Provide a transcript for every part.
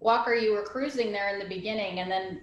Walker, you were cruising there in the beginning and then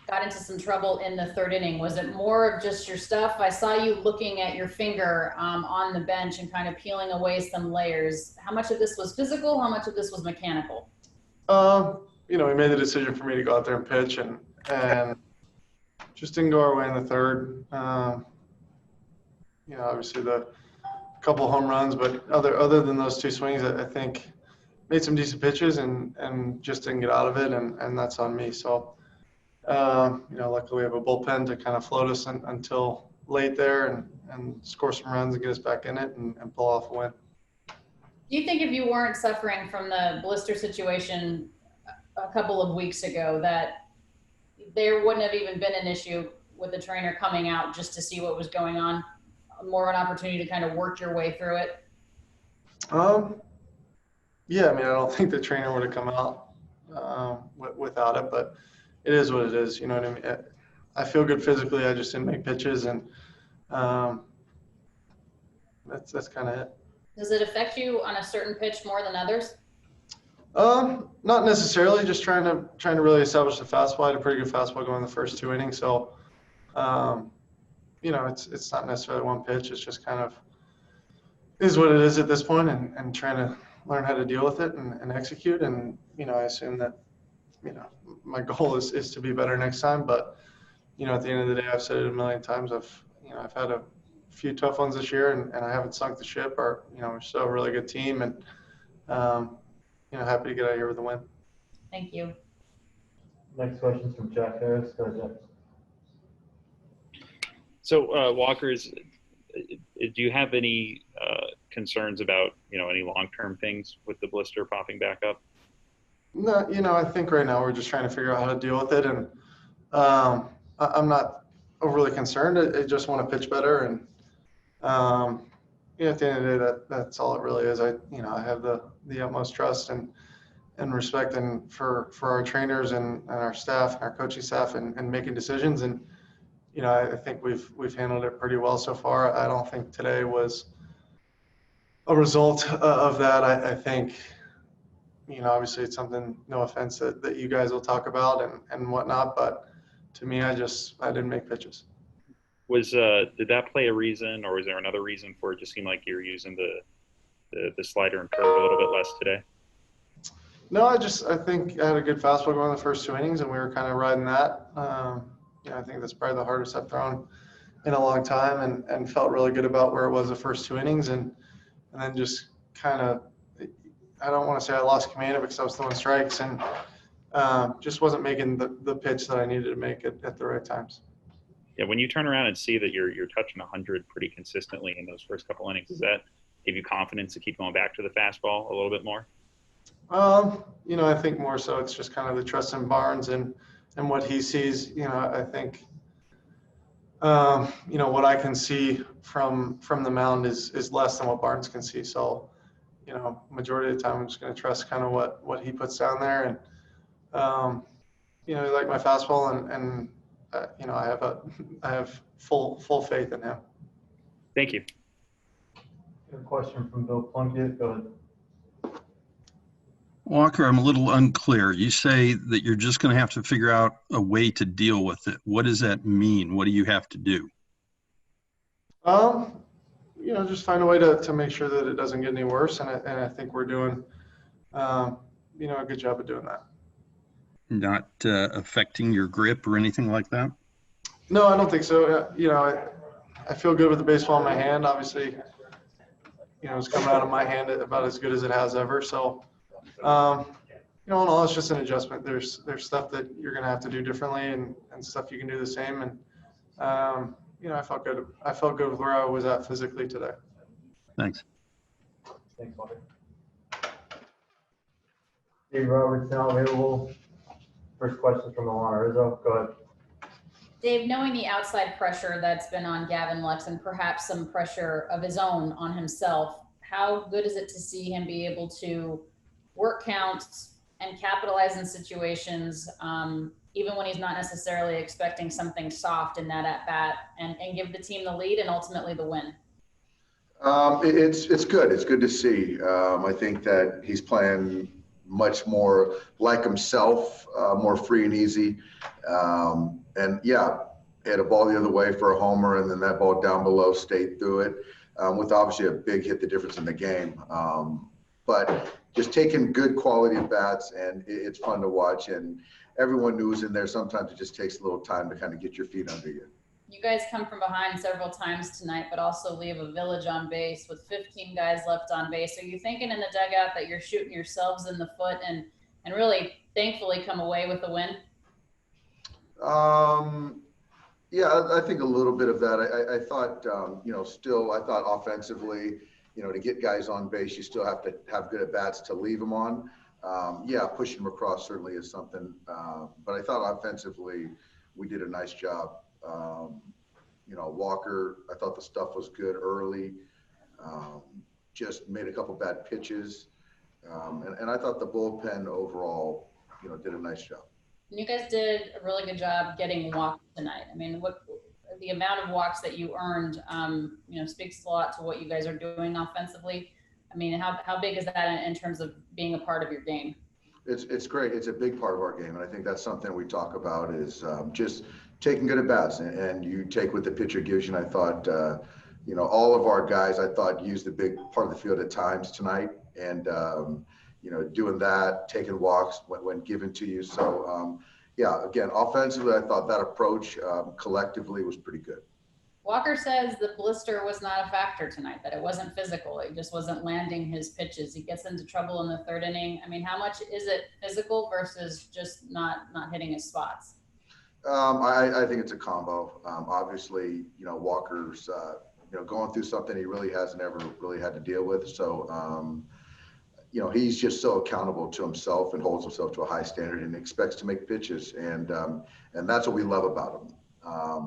got into some trouble in the third inning. Was it more of just your stuff? I saw you looking at your finger on the bench and kind of peeling away some layers. How much of this was physical? How much of this was mechanical? We made the decision for me to go out there and pitch, and just didn't go our way in the third. Obviously the couple home runs, but other than those two swings, I think made some decent pitches and just didn't get out of it, and that's on me. So, luckily we have a bullpen to kind of float us until late there and score some runs and get us back in it and pull off a win. Do you think if you weren't suffering from the blister situation a couple of weeks ago that there wouldn't have even been an issue with the trainer coming out just to see what was going on? More of an opportunity to kind of work your way through it? Yeah, I don't think the trainer would have come out without it, but it is what it is. You know what I mean? I feel good physically. I just didn't make pitches, and that's kind of it. Does it affect you on a certain pitch more than others? Not necessarily. Just trying to really establish the fastball. I had a pretty good fastball going the first two innings, so it's not necessarily one pitch. It's just kind of is what it is at this point, and trying to learn how to deal with it and execute. And I assume that my goal is to be better next time. But at the end of the day, I've said it a million times. I've had a few tough ones this year, and I haven't sunk the ship. We're still a really good team, and happy to get out of here with a win. Thank you. Next question is from Jack Harris. Go ahead, Jack. So, Walker, do you have any concerns about any long-term things with the blister popping back up? No, I think right now we're just trying to figure out how to deal with it, and I'm not overly concerned. I just want to pitch better, and at the end of the day, that's all it really is. I have the utmost trust and respect for our trainers and our staff and our coaching staff and making decisions. And I think we've handled it pretty well so far. I don't think today was a result of that. I think obviously it's something, no offense, that you guys will talk about and whatnot, but to me, I didn't make pitches. Did that play a reason, or was there another reason for it? Just seemed like you were using the slider and curve a little bit less today? No, I think I had a good fastball going the first two innings, and we were kind of riding that. I think that's probably the hardest I've thrown in a long time, and felt really good about where it was the first two innings, and then just kind of, I don't want to say I lost command of it because I was throwing strikes, and just wasn't making the pitch that I needed to make at the right times. Yeah, when you turn around and see that you're touching 100 pretty consistently in those first couple innings, does that give you confidence to keep going back to the fastball a little bit more? I think more so it's just kind of the trust in Barnes and what he sees. I think what I can see from the mound is less than what Barnes can see. So majority of the time I'm just going to trust kind of what he puts down there, and like my fastball, and I have full faith in him. Thank you. A question from Bill Plunkett. Go ahead. Walker, I'm a little unclear. You say that you're just going to have to figure out a way to deal with it. What does that mean? What do you have to do? Just find a way to make sure that it doesn't get any worse, and I think we're doing, a good job of doing that. Not affecting your grip or anything like that? No, I don't think so. I feel good with the baseball in my hand. Obviously, it's coming out of my hand about as good as it has ever. So, in all, it's just an adjustment. There's stuff that you're going to have to do differently, and stuff you can do the same. And I felt good. I felt good with where I was at physically today. Thanks. Thanks, Walker. Dave Roberts now available. First question from Arizon. Go ahead. Dave, knowing the outside pressure that's been on Gavin Lux and perhaps some pressure of his own on himself, how good is it to see him be able to work counts and capitalize in situations, even when he's not necessarily expecting something soft in that at bat, and give the team the lead and ultimately the win? It's good. It's good to see. I think that he's playing much more like himself, more free and easy. And yeah, had a ball the other way for a homer, and then that ball down below stayed through it, with obviously a big hit, the difference in the game. But just taking good quality at bats, and it's fun to watch. And everyone who's in there, sometimes it just takes a little time to kind of get your feet under you. You guys come from behind several times tonight, but also leave a village on base with 15 guys left on base. Are you thinking in the dugout that you're shooting yourselves in the foot and really thankfully come away with a win? Yeah, I think a little bit of that. I thought, still, I thought offensively, to get guys on base, you still have to have good at bats to leave them on. Yeah, pushing them across certainly is something. But I thought offensively, we did a nice job. Walker, I thought the stuff was good early. Just made a couple bad pitches. And I thought the bullpen overall, did a nice job. You guys did a really good job getting walks tonight. I mean, what the amount of walks that you earned, speaks a lot to what you guys are doing offensively. I mean, how big is that in terms of being a part of your game? It's great. It's a big part of our game, and I think that's something we talk about is just taking good at bats, and you take what the pitcher gives you. And I thought, all of our guys, I thought, used a big part of the field at times tonight, and doing that, taking walks when given to you. So, yeah, again, offensively, I thought that approach collectively was pretty good. Walker says the blister was not a factor tonight, that it wasn't physical. It just wasn't landing his pitches. He gets into trouble in the third inning. I mean, how much is it physical versus just not hitting his spots? I think it's a combo. Obviously, Walker's, going through something he really hasn't ever really had to deal with. So, he's just so accountable to himself and holds himself to a high standard and expects to make pitches. And that's what we love about him.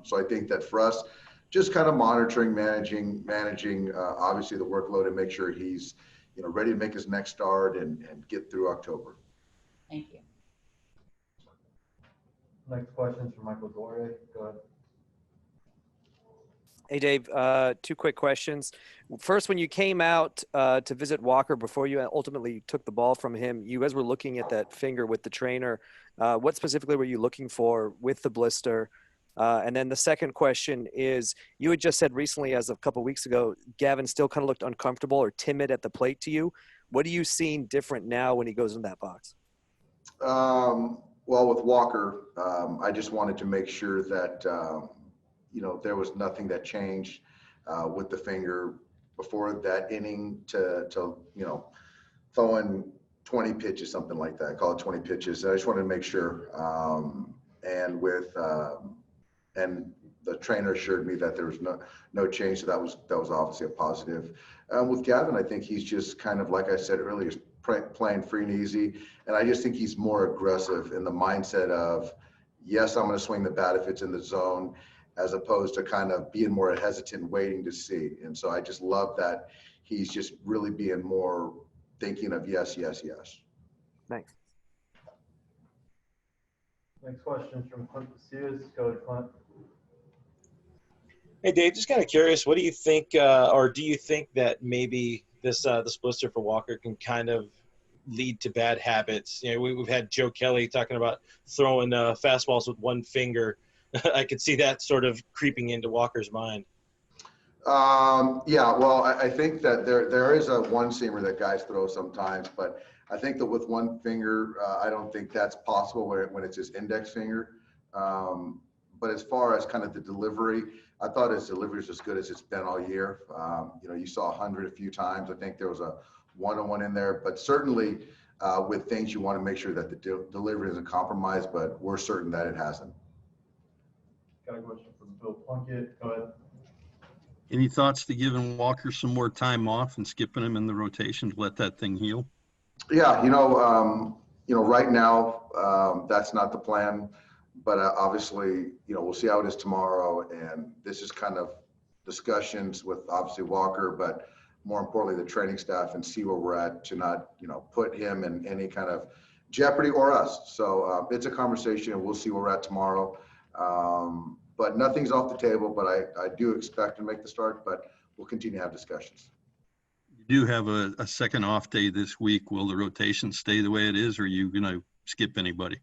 So I think that for us, just kind of monitoring, managing, obviously the workload and make sure he's, ready to make his next start and get through October. Thank you. Next question is from Michael Dore. Go ahead. Hey, Dave, two quick questions. First, when you came out to visit Walker before you ultimately took the ball from him, you guys were looking at that finger with the trainer. What specifically were you looking for with the blister? And then the second question is, you had just said recently, as of a couple of weeks ago, Gavin still kind of looked uncomfortable or timid at the plate to you. What are you seeing different now when he goes in that box? Well, with Walker, I just wanted to make sure that, there was nothing that changed with the finger before that inning to throwing 20 pitches, something like that. Call it 20 pitches. I just wanted to make sure. And with and the trainer assured me that there was no change. So that was obviously a positive. With Gavin, I think he's just kind of, like I said earlier, playing free and easy. And I just think he's more aggressive in the mindset of, yes, I'm going to swing the bat if it's in the zone, as opposed to kind of being more hesitant, waiting to see. And so I just love that he's just really being more thinking of yes, yes, yes. Thanks. Next question is from Clint Sears. Go ahead, Clint. Hey, Dave, just kind of curious, what do you think, or do you think that maybe this blister for Walker can kind of lead to bad habits? We've had Joe Kelly talking about throwing fastballs with one finger. I could see that sort of creeping into Walker's mind. Yeah, well, I think that there is a one-seamer that guys throw sometimes, but I think that with one finger, I don't think that's possible when it's his index finger. But as far as kind of the delivery, I thought his delivery was as good as it's been all year. You saw 100 a few times. I think there was a one-on-one in there, but certainly with things you want to make sure that the delivery isn't compromised, but we're certain that it hasn't. Got a question from Bill Plunkett. Go ahead. Any thoughts to giving Walker some more time off and skipping him in the rotation to let that thing heal? Yeah, right now that's not the plan, but obviously, we'll see how it is tomorrow. And this is kind of discussions with obviously Walker, but more importantly, the training staff, and see where we're at to not, put him in any kind of jeopardy or us. So it's a conversation, and we'll see where we're at tomorrow. But nothing's off the table, but I do expect to make the start, but we'll continue to have discussions. do have a second off day this week, will the rotation stay the way it is, or are you going to skip anybody?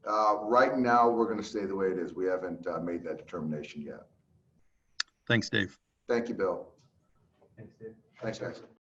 Right now, we're going to stay the way it is. We haven't made that determination yet. Thanks, Dave. Thank you, Bill. Thanks, Dave. Thanks, guys.